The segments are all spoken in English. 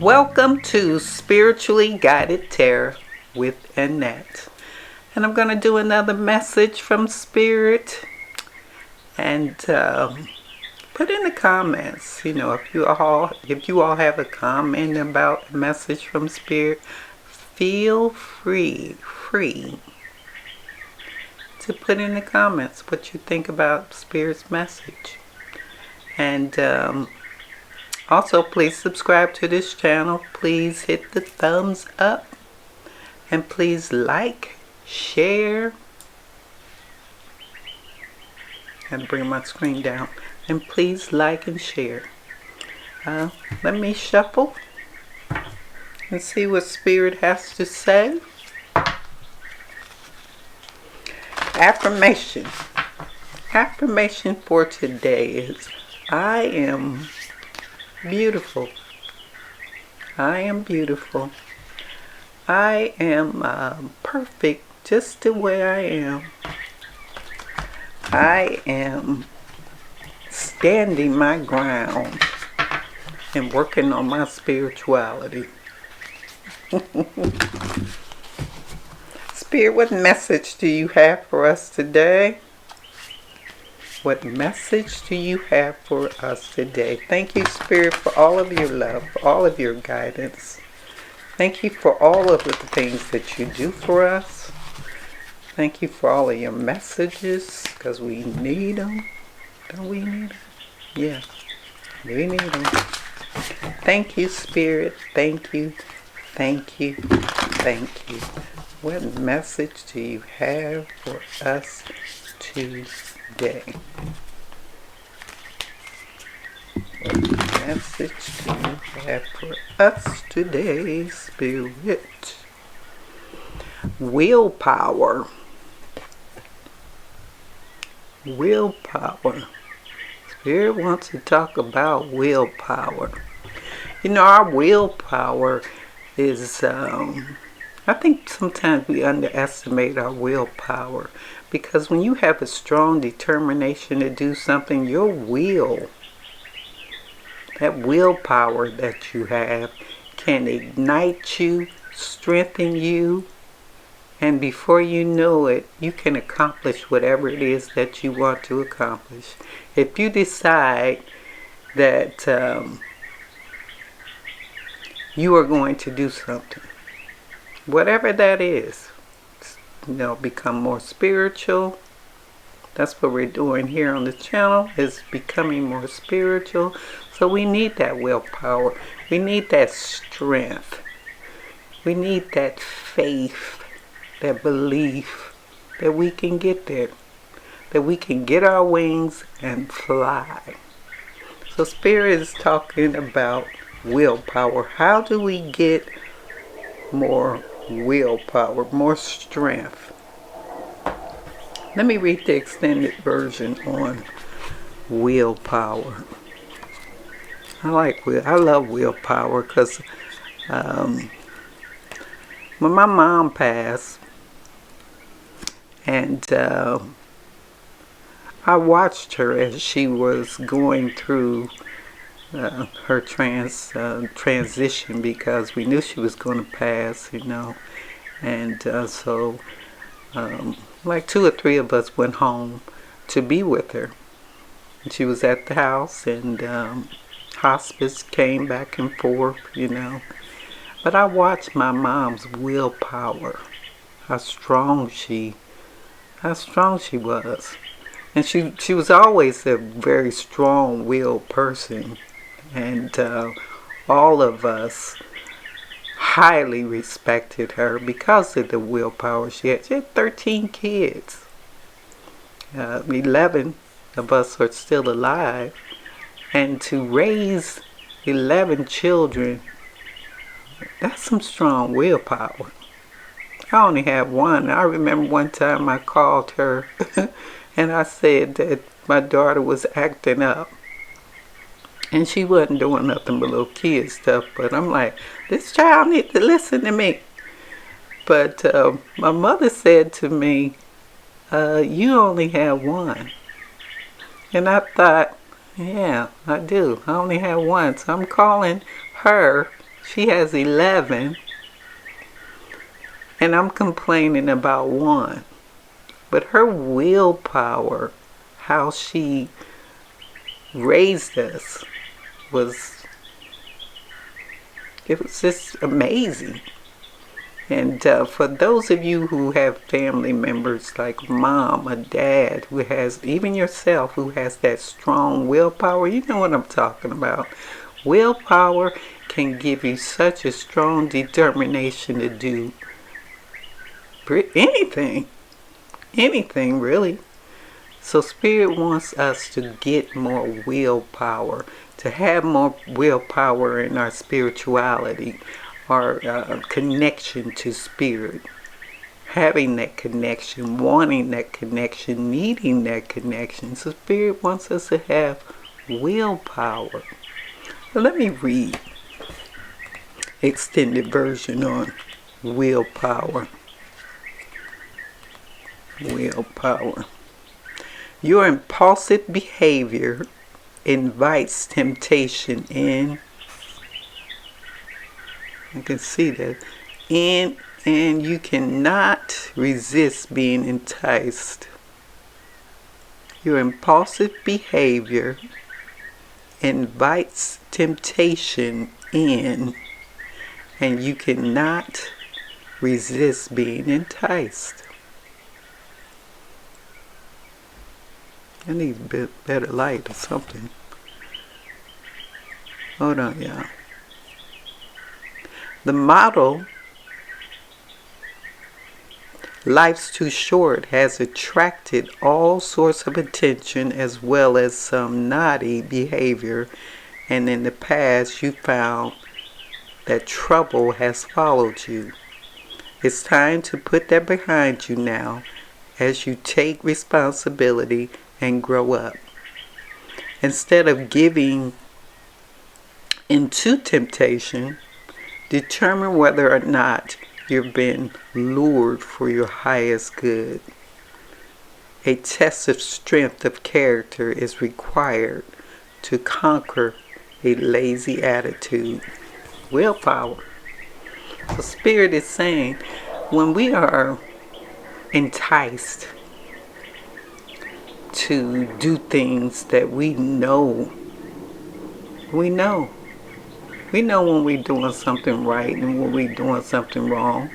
Welcome to Spiritually Guided Tarot with Annette. And I'm going to do another message from Spirit. And put in the comments, if you all have a comment about a message from Spirit, feel free to put in the comments what you think about Spirit's message. And also, please subscribe to this channel. Please hit the thumbs up. And please like, share. And bring my screen down. And please like and share. Let me shuffle and see what Spirit has to say. Affirmation. Affirmation for today is, I am beautiful. I am beautiful. I am perfect just the way I am. I am standing my ground and working on my spirituality. Spirit, what message do you have for us today? What message do you have for us today? Thank you, Spirit, for all of your love, for all of your guidance. Thank you for all of the things that you do for us. Thank you for all of your messages, because we need them. Don't we need them? Yeah, we need them. Thank you, Spirit. Thank you. Thank you. Thank you. What message do you have for us today? What message do you have for us today, Spirit? Willpower. Willpower. Spirit wants to talk about willpower. Our willpower is, I think sometimes we underestimate our willpower, because when you have a strong determination to do something, your will, that willpower that you have, can ignite you, strengthen you, and before you know it, you can accomplish whatever it is that you want to accomplish. If you decide that you are going to do something, whatever that is, become more spiritual. That's what we're doing here on the channel, is becoming more spiritual. So we need that willpower. We need that strength. We need that faith, that belief that we can get there, that we can get our wings and fly. So Spirit is talking about willpower. How do we get more willpower, more strength? Let me read the extended version on willpower. I love willpower, because when my mom passed, and I watched her as she was going through her transition, because we knew she was going to pass, and so like 2 or 3 of us went home to be with her. And she was at the house, and hospice came back and forth, But I watched my mom's willpower, how strong she was. And she was always a very strong-willed person. And all of us highly respected her because of the willpower she had. She had 13 kids. 11 of us are still alive. And to raise 11 children, that's some strong willpower. I only have one. I remember one time I called her and I said that my daughter was acting up. And she wasn't doing nothing but little kid stuff. But I'm like, this child needs to listen to me. But my mother said to me, you only have one. And I thought, yeah, I do. I only have one. So I'm calling her. She has 11. And I'm complaining about one. But her willpower, how she raised us, it was just amazing. And for those of you who have family members like mom or dad, who has, even yourself, who has that strong willpower, you know what I'm talking about. Willpower can give you such a strong determination to do anything. Anything, really. So Spirit wants us to get more willpower, to have more willpower in our spirituality, our connection to Spirit. Having that connection, wanting that connection, needing that connection. So Spirit wants us to have willpower. So let me read extended version on willpower. Willpower. Your impulsive behavior invites temptation in. You can see that. And you cannot resist being enticed. Your impulsive behavior invites temptation in, and you cannot resist being enticed. I need a better light or something. Hold on, y'all. The motto, "Life's too short," has attracted all sorts of attention as well as some naughty behavior, and in the past you found that trouble has followed you. It's time to put that behind you now as you take responsibility and grow up. Instead of giving into temptation, determine whether or not you've been lured for your highest good. A test of strength of character is required to conquer a lazy attitude. Willpower. The Spirit is saying, when we are enticed to do things that we know when we're doing something right and when we're doing something wrong.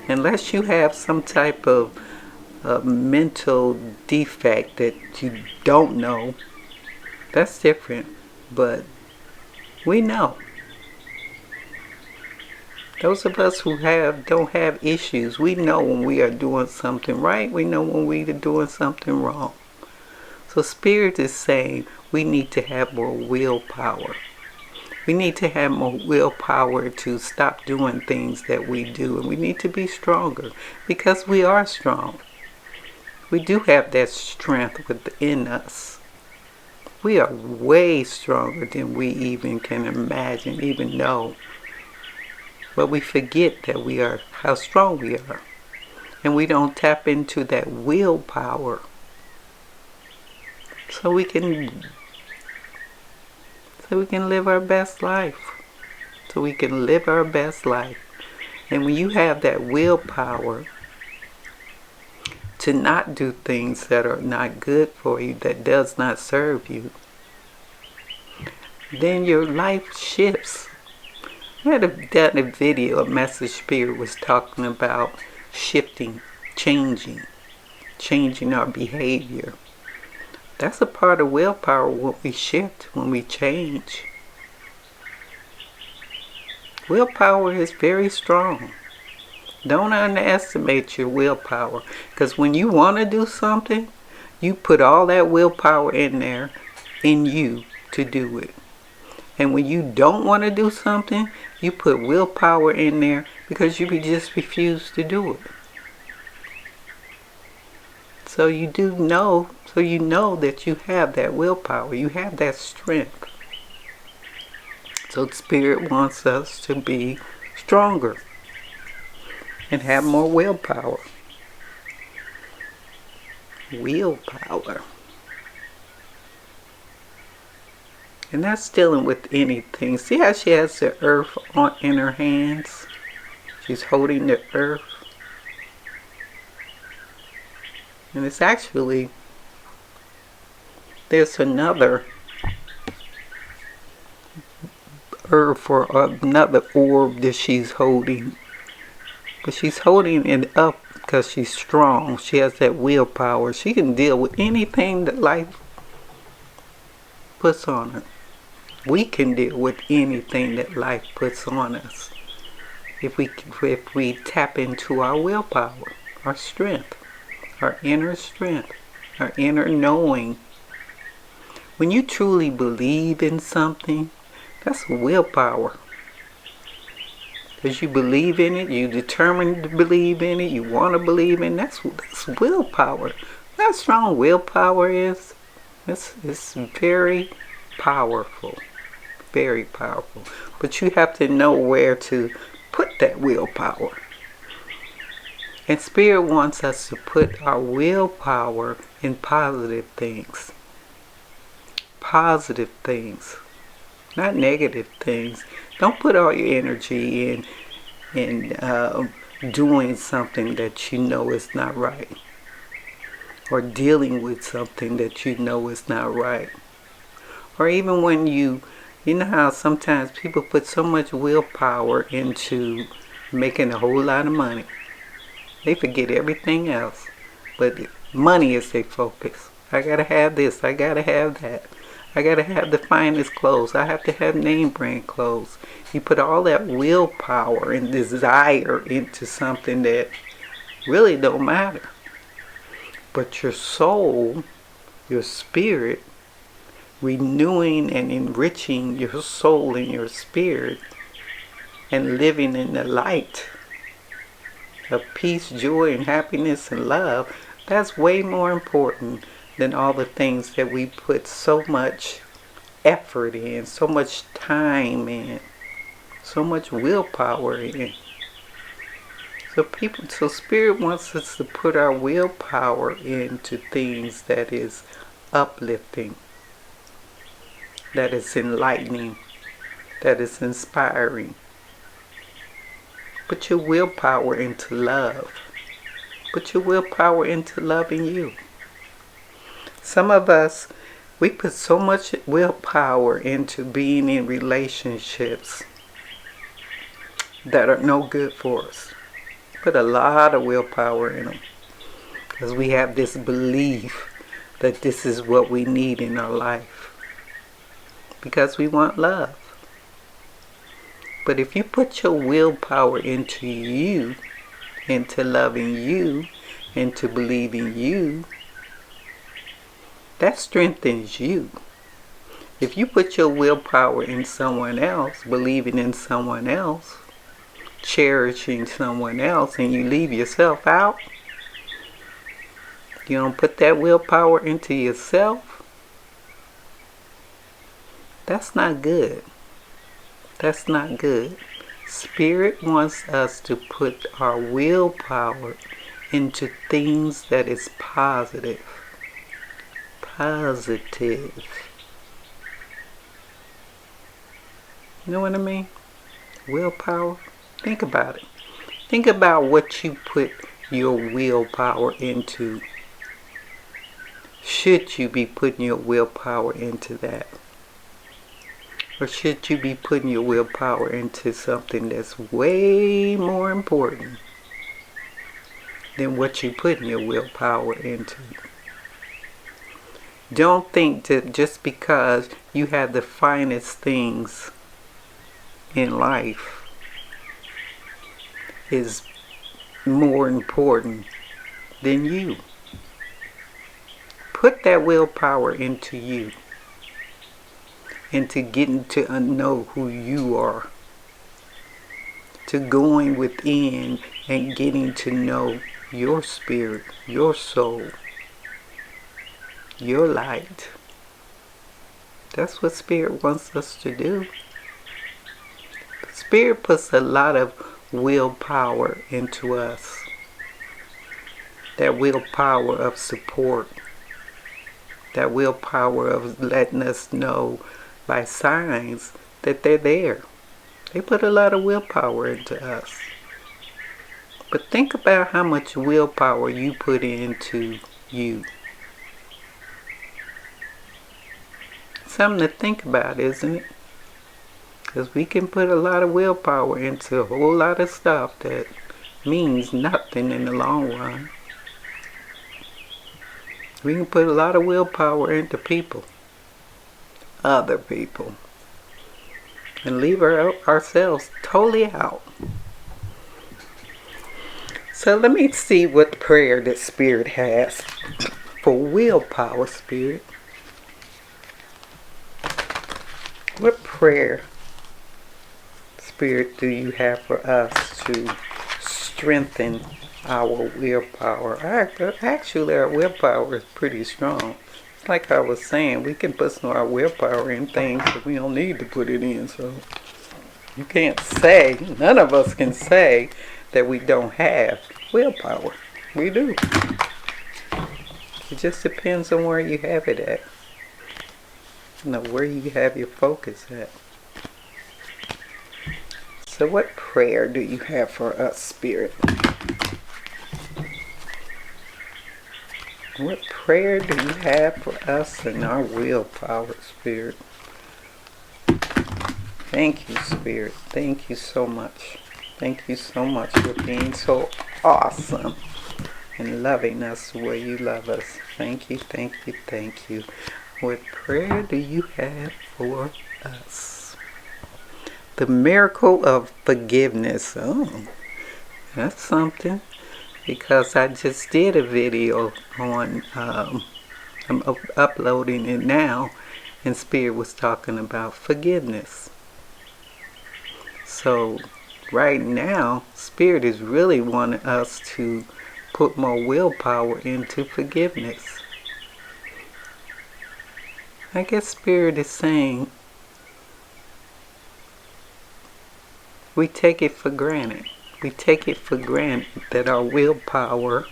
Unless you have some type of mental defect that you don't know, that's different. But we know. Those of us who don't have issues, we know when we are doing something right, we know when we are doing something wrong. So Spirit is saying we need to have more willpower. We need to have more willpower to stop doing things that we do, and we need to be stronger because we are strong. We do have that strength within us. We are way stronger than we even can imagine, even know. But we forget that we are, how strong we are. And we don't tap into that willpower. So we can live our best life. So we can live our best life. And when you have that willpower to not do things that are not good for you, that does not serve you, then your life shifts. I had done a video, a message Spirit was talking about shifting, changing our behavior. That's a part of willpower, when we shift, when we change. Willpower is very strong. Don't underestimate your willpower, because when you want to do something, you put all that willpower in there, in you, to do it. And when you don't want to do something, you put willpower in there because you just refuse to do it. So you know that you have that willpower, you have that strength. So Spirit wants us to be stronger and have more willpower. willpower. And that's dealing with anything. See how she has the earth in her hands? She's holding the earth. And it's actually, there's another earth or another orb that she's holding. But she's holding it up because she's strong. She has that willpower. She can deal with anything that life puts on her. We can deal with anything that life puts on us if we tap into our willpower, our strength, our inner strength, our inner knowing. When you truly believe in something, that's willpower. Because you believe in it, you determined to believe in it, you want to believe in it, that's willpower. How strong willpower is, it's very powerful. Very powerful. But you have to know where to put that willpower. And Spirit wants us to put our willpower in positive things. Positive things. Not negative things. Don't put all your energy in doing something that you know is not right. Or dealing with something that you know is not right. Or even when you know how sometimes people put so much willpower into making a whole lot of money. They forget everything else. But money is their focus. I gotta have this. I gotta have that. I gotta have the finest clothes. I have to have name brand clothes. You put all that willpower and desire into something that really don't matter. But your soul, your spirit, renewing and enriching your soul and your spirit and living in the light of peace, joy, and happiness and love, that's way more important than all the things that we put so much effort in, so much time in, so much willpower in. So Spirit wants us to put our willpower into things that is uplifting, that is enlightening, that is inspiring. Put your willpower into love. Put your willpower into loving you. Some of us, we put so much willpower into being in relationships that are no good for us. Put a lot of willpower in them. Because we have this belief that this is what we need in our life. Because we want love. But if you put your willpower into you, into loving you, into believing you, that strengthens you. If you put your willpower in someone else, believing in someone else, cherishing someone else, and you leave yourself out, you don't put that willpower into yourself, that's not good. That's not good. Spirit wants us to put our willpower into things that is positive. Positive. You know what I mean? Willpower. Think about it. Think about what you put your willpower into. Should you be putting your willpower into that? Or should you be putting your willpower into something that's way more important than what you putting your willpower into? Don't think that just because you have the finest things in life is more important than you. Put that willpower into you. Into getting to know who you are. To going within and getting to know your spirit, your soul, your light. That's what Spirit wants us to do. Spirit puts a lot of willpower into us. that willpower of support, that willpower of letting us know by signs that they're there. They put a lot of willpower into us. But think about how much willpower you put into you. Something to think about, isn't it? Because we can put a lot of willpower into a whole lot of stuff that means nothing in the long run. We can put a lot of willpower into people, other people, and leave ourselves totally out. So let me see what prayer that Spirit has for willpower, Spirit. What prayer, Spirit, do you have for us to strengthen our willpower? Actually, our willpower is pretty strong. It's like I was saying, we can put some of our willpower in things that we don't need to put it in. So you can't say, none of us can say that we don't have willpower. We do. It just depends on where you have it at. Where you have your focus at. So what prayer do you have for us, Spirit? What prayer do you have for us and our willpower, Spirit? Thank you, Spirit. Thank you so much. Thank you so much for being so awesome and loving us the way you love us. Thank you, thank you, thank you. What prayer do you have for us? The miracle of forgiveness. Oh, that's something. Because I just did a video on, I'm uploading it now, and Spirit was talking about forgiveness. So right now, Spirit is really wanting us to put more willpower into forgiveness. I guess Spirit is saying we take it for granted. We take it for granted that our willpower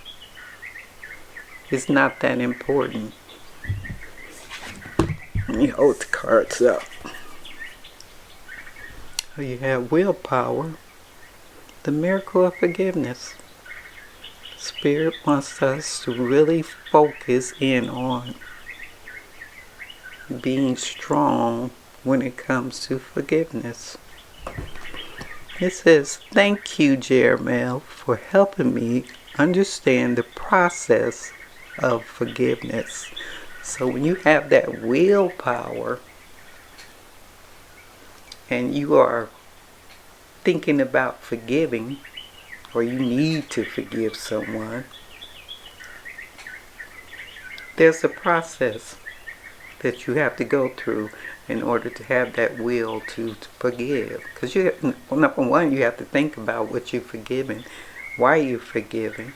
is not that important. Let me hold the cards up. You have willpower, the miracle of forgiveness. Spirit wants us to really focus in on being strong when it comes to forgiveness. It says, thank you, Jeremiah, for helping me understand the process of forgiveness. So when you have that willpower and you are thinking about forgiving, or you need to forgive someone, there's a process that you have to go through in order to have that will to forgive. Because number one, you have to think about what you're forgiving, why you're forgiving.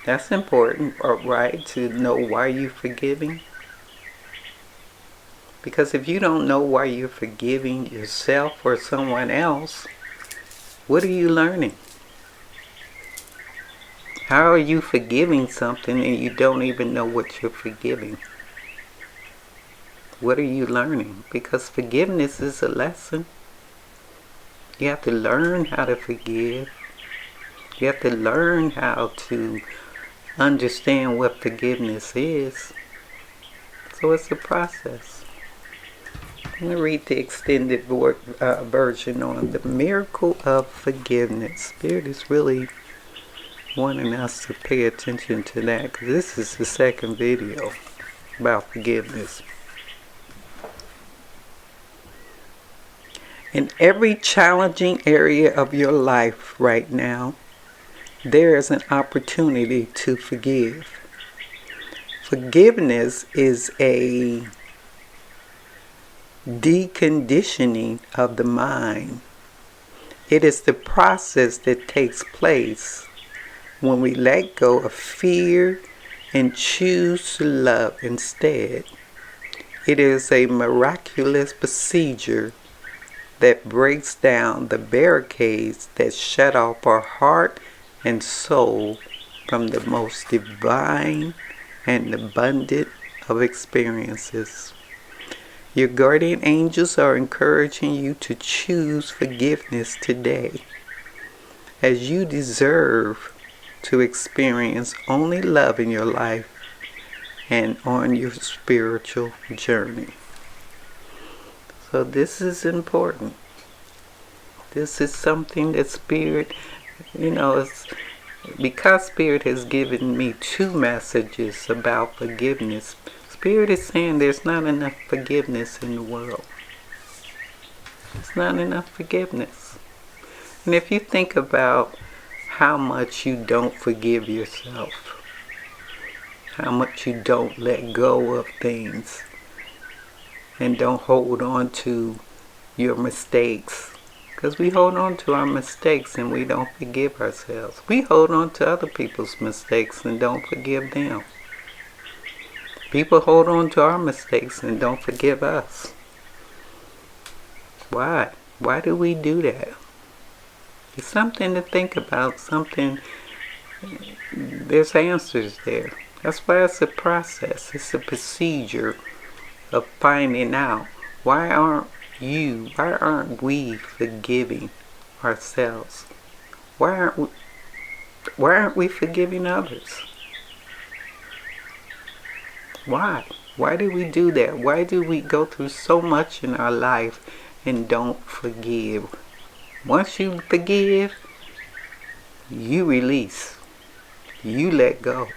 That's important, right? To know why you're forgiving. Because if you don't know why you're forgiving yourself or someone else, what are you learning? How are you forgiving something and you don't even know what you're forgiving? What are you learning? Because forgiveness is a lesson. You have to learn how to forgive. You have to learn how to understand what forgiveness is. So it's a process. I'm going to read the extended version on the miracle of forgiveness. Spirit is really wanting us to pay attention to that, because this is the second video about forgiveness. In every challenging area of your life right now, there is an opportunity to forgive. Forgiveness is a deconditioning of the mind. It is the process that takes place when we let go of fear and choose to love instead. It is a miraculous procedure that breaks down the barricades that shut off our heart and soul from the most divine and abundant of experiences. Your guardian angels are encouraging you to choose forgiveness today, as you deserve to experience only love in your life and on your spiritual journey. So this is important. This is something that Spirit, it's because Spirit has given me 2 messages about forgiveness. Spirit is saying there's not enough forgiveness in the world. There's not enough forgiveness. And if you think about how much you don't forgive yourself, how much you don't let go of things, and don't hold on to your mistakes, because we hold on to our mistakes and we don't forgive ourselves. We hold on to other people's mistakes and don't forgive them. People hold on to our mistakes and don't forgive us. Why? Why do we do that? It's something to think about, there's answers there. That's why it's a process. It's a procedure of finding out why aren't we forgiving ourselves? Why aren't we forgiving others? Why? Why do we do that? Why do we go through so much in our life and don't forgive? Once you forgive, you release. You let go.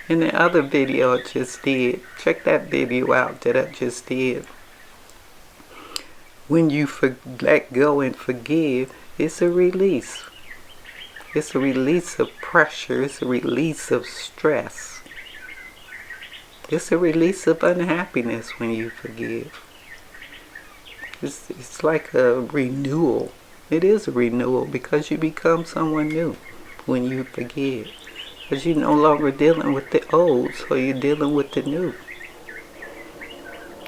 In the other video I just did, check that video out that I just did. When you let go and forgive, it's a release. It's a release of pressure. It's a release of stress. It's a release of unhappiness when you forgive. It's like a renewal. It is a renewal because you become someone new when you forgive. Because you're no longer dealing with the old, so you're dealing with the new.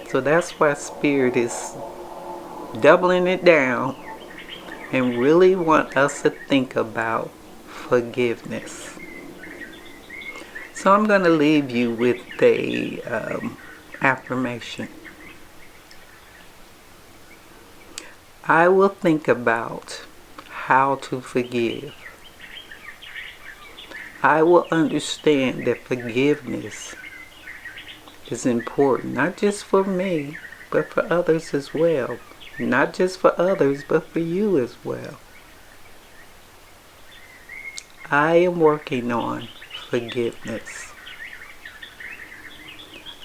So that's why Spirit is doubling it down and really want us to think about forgiveness. So I'm going to leave you with a affirmation. I will think about how to forgive. I will understand that forgiveness is important, not just for me, but for others as well. Not just for others, but for you as well. I am working on forgiveness.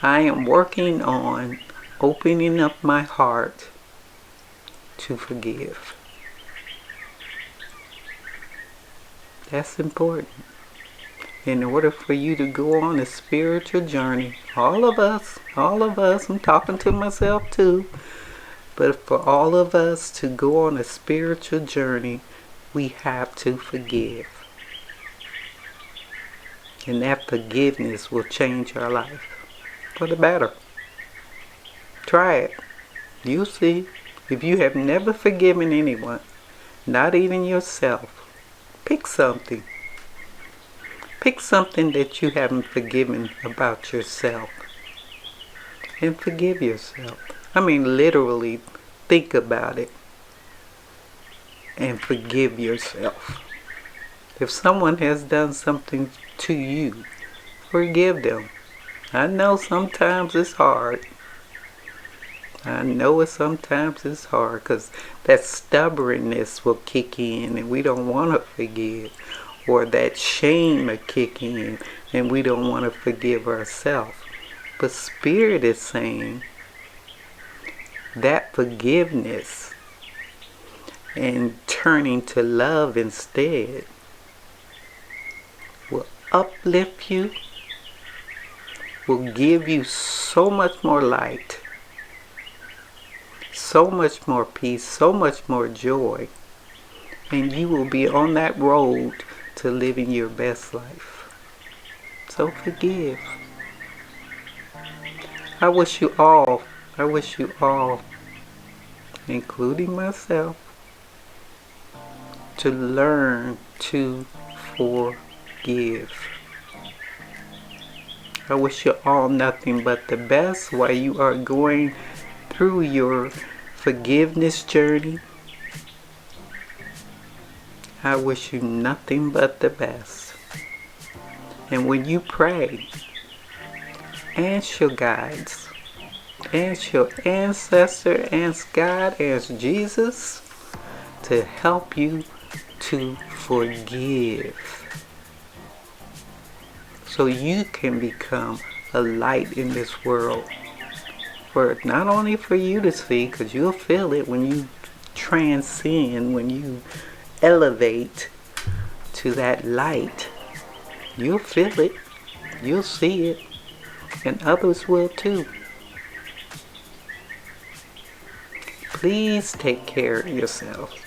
I am working on opening up my heart to forgive. That's important. In order for you to go on a spiritual journey, all of us, I'm talking to myself too, but for all of us to go on a spiritual journey, we have to forgive. And that forgiveness will change our life for the better. Try it. You'll see. If you have never forgiven anyone, not even yourself, pick something. Pick something that you haven't forgiven about yourself. And forgive yourself. I mean, literally, think about it. And forgive yourself. If someone has done something to you, forgive them. I know sometimes it's hard. Because that stubbornness will kick in and we don't want to forgive. Or that shame will kick in and we don't want to forgive ourselves. But Spirit is saying that forgiveness and turning to love instead will uplift you, will give you so much more light, so much more peace, so much more joy, and you will be on that road to living your best life. So forgive. I wish you all, including myself, to learn to forgive. I wish you all nothing but the best while you are going through your forgiveness journey. I wish you nothing but the best. And when you pray, ask your guides, ask your ancestor, ask God, ask Jesus to help you to forgive, so you can become a light in this world. For not only for you to see, because you'll feel it when you transcend, when you elevate to that light. You'll feel it, you'll see it, and others will too. Please take care of yourself.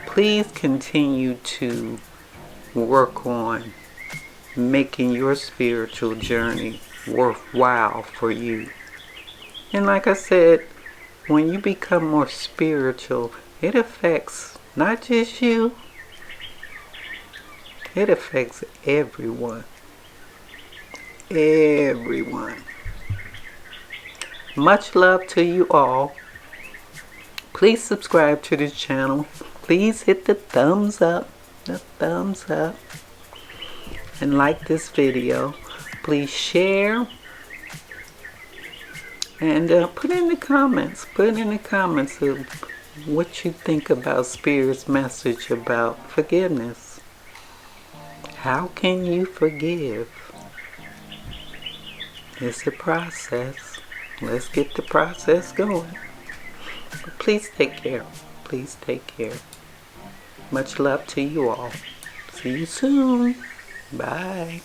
Please continue to work on making your spiritual journey worthwhile for you. And like I said, when you become more spiritual, it affects not just you, it affects everyone. Everyone. Much love to you all. Please subscribe to this channel. Please hit the thumbs up. And like this video. Please share. And put in the comments of what you think about Spirit's message about forgiveness. How can you forgive? It's a process. Let's get the process going. But please take care. Please take care. Much love to you all. See you soon. Bye.